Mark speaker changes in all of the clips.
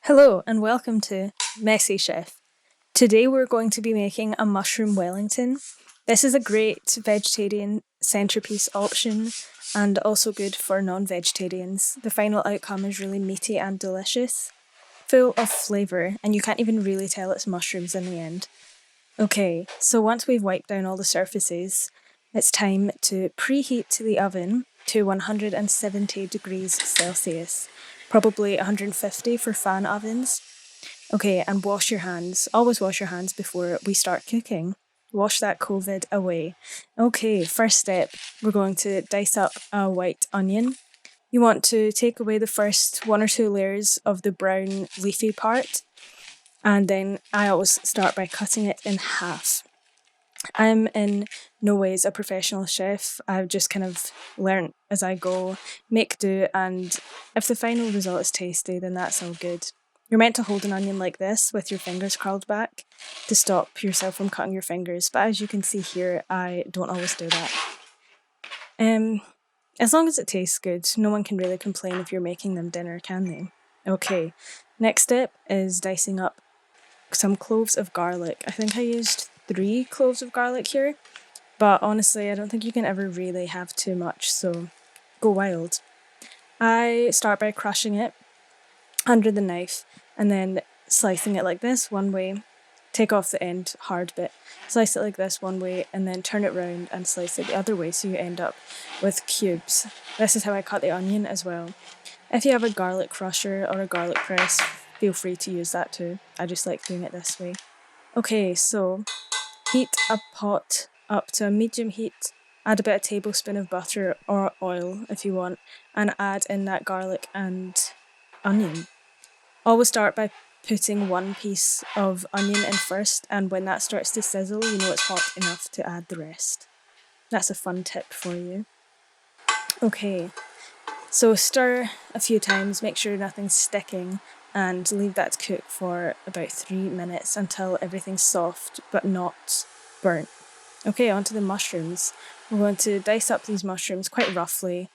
Speaker 1: Hello and welcome to Messy Chef. Today we're going to be making a mushroom wellington. This is a great vegetarian centerpiece option and also good for non-vegetarians. The final outcome is really meaty and delicious, full of flavour, and you can't even really tell it's mushrooms in the end. Okay, so once we've wiped down all the surfaces, it's time to preheat the oven to 170 degrees Celsius, probably 150 for fan ovens. Okay, and wash your hands. Always wash your hands before we start cooking. Wash that COVID away. Okay, first step, we're going to dice up a white onion. You want to take away the first one or two layers of the brown leafy part, and then I always start by cutting it in half. I'm in no ways a professional chef. I've just kind of learnt as I go, make do, and if the final result is tasty, then that's all good. You're meant to hold an onion like this with your fingers curled back to stop yourself from cutting your fingers, but as you can see here, I don't always do that. As long as it tastes good, no one can really complain if you're making them dinner, can they? Okay, next step is dicing up some cloves of garlic. I think I used 3 cloves of garlic here, but honestly I don't think you can ever really have too much, so go wild. I start by crushing it under the knife and then slicing it like this one way, take off the end hard bit, slice it like this one way and then turn it round and slice it the other way so you end up with cubes. This is how I cut the onion as well. If you have a garlic crusher or a garlic press, feel free to use that too. I just like doing it this way. Okay, so heat a pot up to a medium heat, add about a tablespoon of butter or oil if you want, and add in that garlic and onion. Always start by putting one piece of onion in first, and when that starts to sizzle, you know it's hot enough to add the rest. That's a fun tip for you. Okay, so stir a few times, make sure nothing's sticking, and leave that to cook for about 3 minutes until everything's soft but not burnt. Okay, onto the mushrooms. We're going to dice up these mushrooms quite roughly.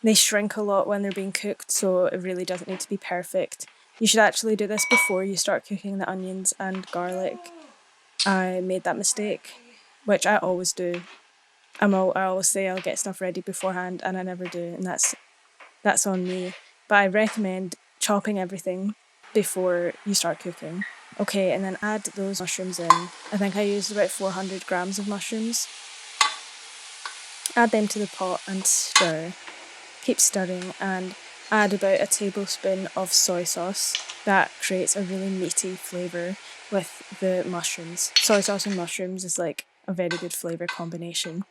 Speaker 1: They shrink a lot when they're being cooked, so it really doesn't need to be perfect. You should actually do this before you start cooking the onions and garlic. I made that mistake, which I always do. I always say I'll get stuff ready beforehand, and I never do, and that's on me. But I recommend chopping everything before you start cooking. Okay, and then add those mushrooms in. I think I used about 400 grams of mushrooms. Add them to the pot and stir. Keep stirring and add about a tablespoon of soy sauce. That creates a really meaty flavour with the mushrooms. Soy sauce and mushrooms is like a very good flavour combination.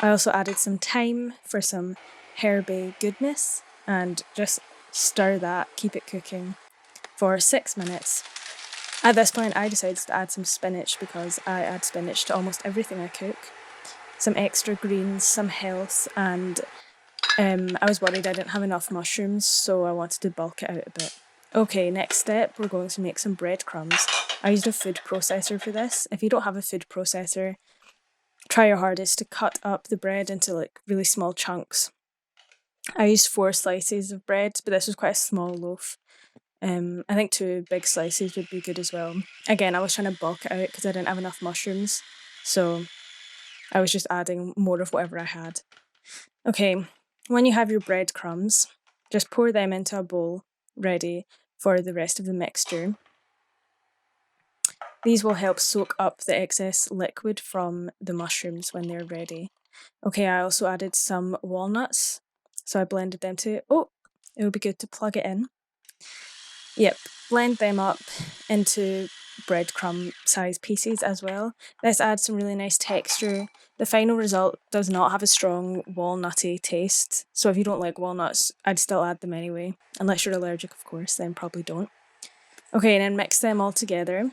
Speaker 1: I also added some thyme for some herby goodness and just stir that, keep it cooking for 6 minutes. At this point I decided to add some spinach because I add spinach to almost everything I cook. Some extra greens, some health, and I was worried I didn't have enough mushrooms, so I wanted to bulk it out a bit. Okay, next step, we're going to make some breadcrumbs. I used a food processor for this. If you don't have a food processor, try your hardest to cut up the bread into like really small chunks. I used 4 slices of bread, but this was quite a small loaf. I think 2 big slices would be good as well. Again, I was trying to bulk it out because I didn't have enough mushrooms, so I was just adding more of whatever I had. Okay, when you have your breadcrumbs, just pour them into a bowl ready for the rest of the mixture. These will help soak up the excess liquid from the mushrooms when they're ready. Okay, I also added some walnuts, so I blended them too. Oh, it would be good to plug it in. Yep, blend them up into breadcrumb size pieces as well. This adds some really nice texture. The final result does not have a strong walnutty taste, so if you don't like walnuts, I'd still add them anyway. Unless you're allergic, of course, then probably don't. Okay, and then mix them all together.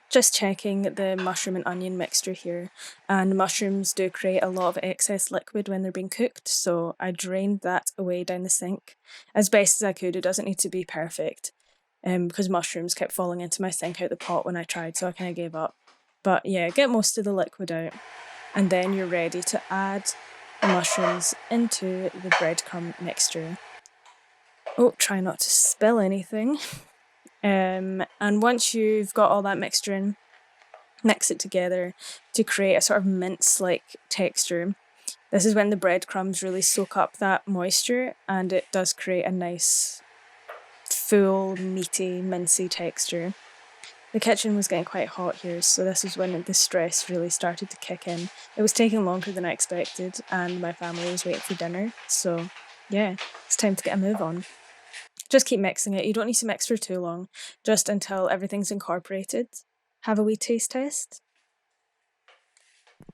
Speaker 1: Just checking the mushroom and onion mixture here, and mushrooms do create a lot of excess liquid when they're being cooked, so I drained that away down the sink as best as I could. It doesn't need to be perfect, because mushrooms kept falling into my sink out the pot when I tried, so I kind of gave up. But yeah, get most of the liquid out, and then you're ready to add the mushrooms into the breadcrumb mixture. Oh, try not to spill anything. And once you've got all that mixture in, mix it together to create a sort of mince-like texture. This is when the breadcrumbs really soak up that moisture, and it does create a nice, full, meaty, mincy texture. The kitchen was getting quite hot here, so this is when the stress really started to kick in. It was taking longer than I expected, and my family was waiting for dinner, so yeah, it's time to get a move on. Just keep mixing it. You don't need to mix for too long, just until everything's incorporated. Have a wee taste test.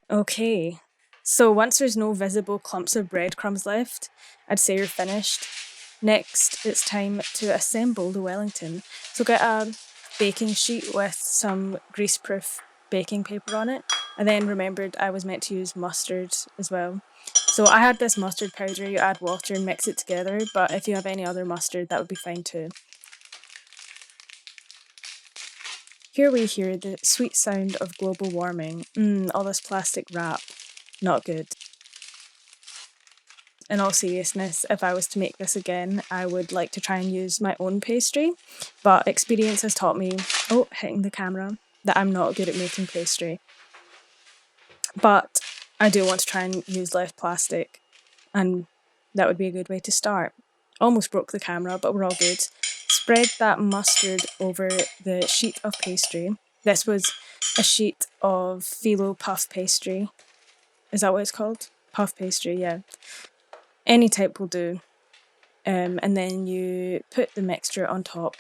Speaker 1: Okay, so once there's no visible clumps of breadcrumbs left, I'd say you're finished. Next, it's time to assemble the Wellington. So get a baking sheet with some greaseproof baking paper on it. I then remembered I was meant to use mustard as well. So I had this mustard powder, you add water and mix it together, but if you have any other mustard, that would be fine too. Here we hear the sweet sound of global warming. All this plastic wrap. Not good. In all seriousness, if I was to make this again, I would like to try and use my own pastry, but experience has taught me, hitting the camera, that I'm not good at making pastry. But I do want to try and use less plastic, and that would be a good way to start. Almost broke the camera, but we're all good. Spread that mustard over the sheet of pastry. This was a sheet of phyllo puff pastry. Is that what it's called? Puff pastry, yeah. Any type will do. And then you put the mixture on top.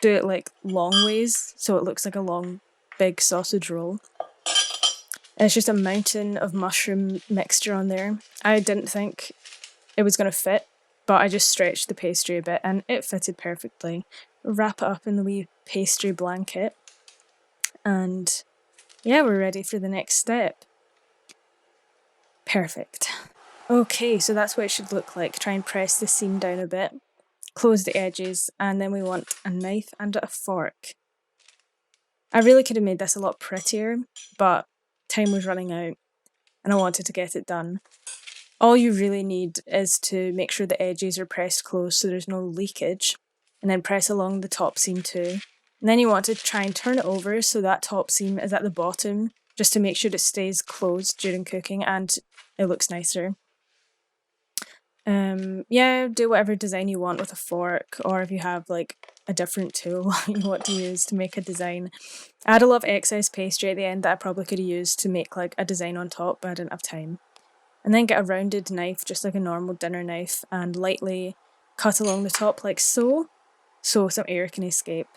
Speaker 1: Do it like long ways, so it looks like a long, big sausage roll. And it's just a mountain of mushroom mixture on there. I didn't think it was going to fit, but I just stretched the pastry a bit and it fitted perfectly. Wrap it up in the wee pastry blanket. And yeah, we're ready for the next step. Perfect. Okay, so that's what it should look like. Try and press the seam down a bit. Close the edges, and then we want a knife and a fork. I really could have made this a lot prettier, but time was running out, and I wanted to get it done. All you really need is to make sure the edges are pressed close so there's no leakage, and then press along the top seam too. And then you want to try and turn it over so that top seam is at the bottom, just to make sure it stays closed during cooking and it looks nicer. Do whatever design you want with a fork, or if you have like a different tool you want to use to make a design. I had a lot of excess pastry at the end that I probably could have used to make like a design on top, but I didn't have time. And then get a rounded knife, just like a normal dinner knife, and lightly cut along the top like so some air can escape.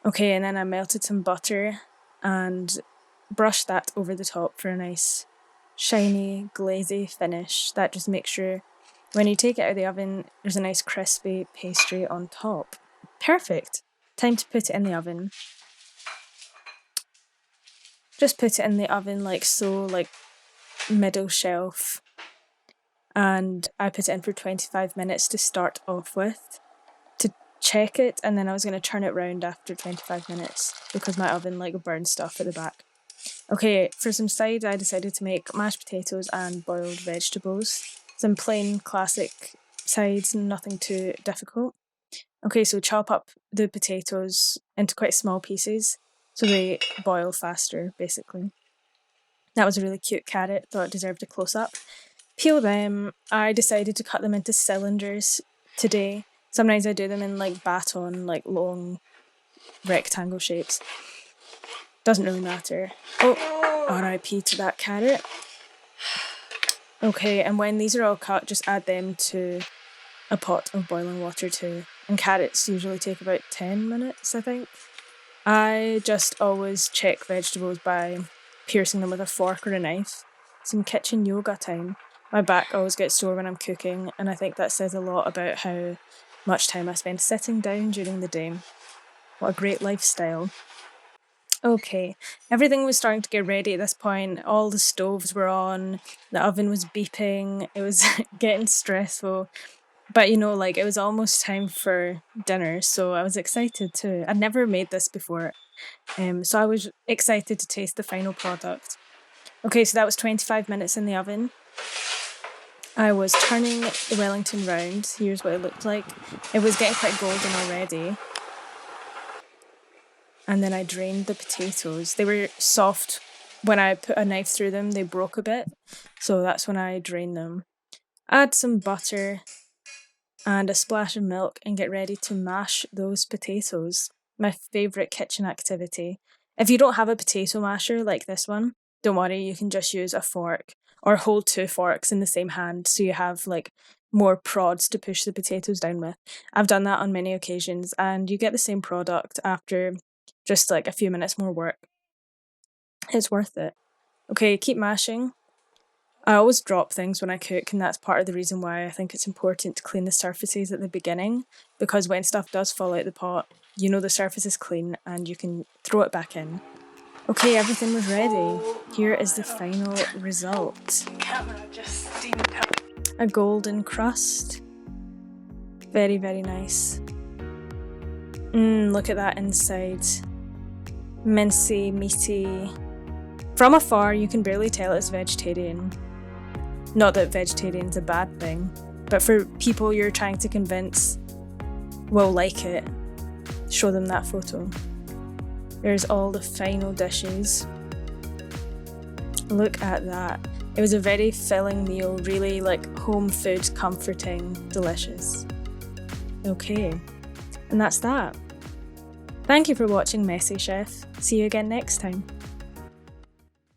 Speaker 1: Okay, and then I melted some butter and brushed that over the top for a nice shiny, glazy finish. That just makes sure when you take it out of the oven, there's a nice crispy pastry on top. Perfect. Time to put it in the oven. Just put it in the oven like so, like middle shelf. And I put it in for 25 minutes to start off with, to check it, and then I was going to turn it round after 25 minutes because my oven like burned stuff at the back. Okay, for some side, I decided to make mashed potatoes and boiled vegetables. Some plain classic sides, nothing too difficult. Okay, so chop up the potatoes into quite small pieces so they boil faster, basically. That was a really cute carrot, thought it deserved a close-up. Peel them. I decided to cut them into cylinders today. Sometimes I do them in like baton, like long rectangle shapes. Doesn't really matter. Oh, RIP to that carrot. Okay, and when these are all cut, just add them to a pot of boiling water too. And carrots usually take about 10 minutes, I think. I just always check vegetables by piercing them with a fork or a knife. Some kitchen yoga time. My back always gets sore when I'm cooking, and I think that says a lot about how much time I spend sitting down during the day. What a great lifestyle. Okay, everything was starting to get ready at this point. All the stoves were on, the oven was beeping, it was getting stressful. But it was almost time for dinner, so I was excited too. I'd never made this before, so I was excited to taste the final product. Okay, so that was 25 minutes in the oven. I was turning the Wellington round. Here's what it looked like. It was getting quite golden already. And then I drained the potatoes. They were soft. When I put a knife through them, they broke a bit. So that's when I drained them. Add some butter and a splash of milk and get ready to mash those potatoes. My favourite kitchen activity. If you don't have a potato masher like this one, don't worry, you can just use a fork or hold 2 forks in the same hand so you have like more prods to push the potatoes down with. I've done that on many occasions and you get the same product after just like a few minutes more work. It's worth it. Okay, keep mashing. I always drop things when I cook, and that's part of the reason why I think it's important to clean the surfaces at the beginning, because when stuff does fall out the pot, you know the surface is clean and you can throw it back in. Okay, everything was ready. Here is the final result. A golden crust. Very, very nice. Look at that inside. Mincy, meaty. From afar, you can barely tell it's vegetarian. Not that vegetarian's a bad thing, but for people you're trying to convince will like it, show them that photo. There's all the final dishes. Look at that. It was a very filling meal, really like home food, comforting, delicious. Okay, and that's that. Thank you for watching Messy Chef. See you again next time.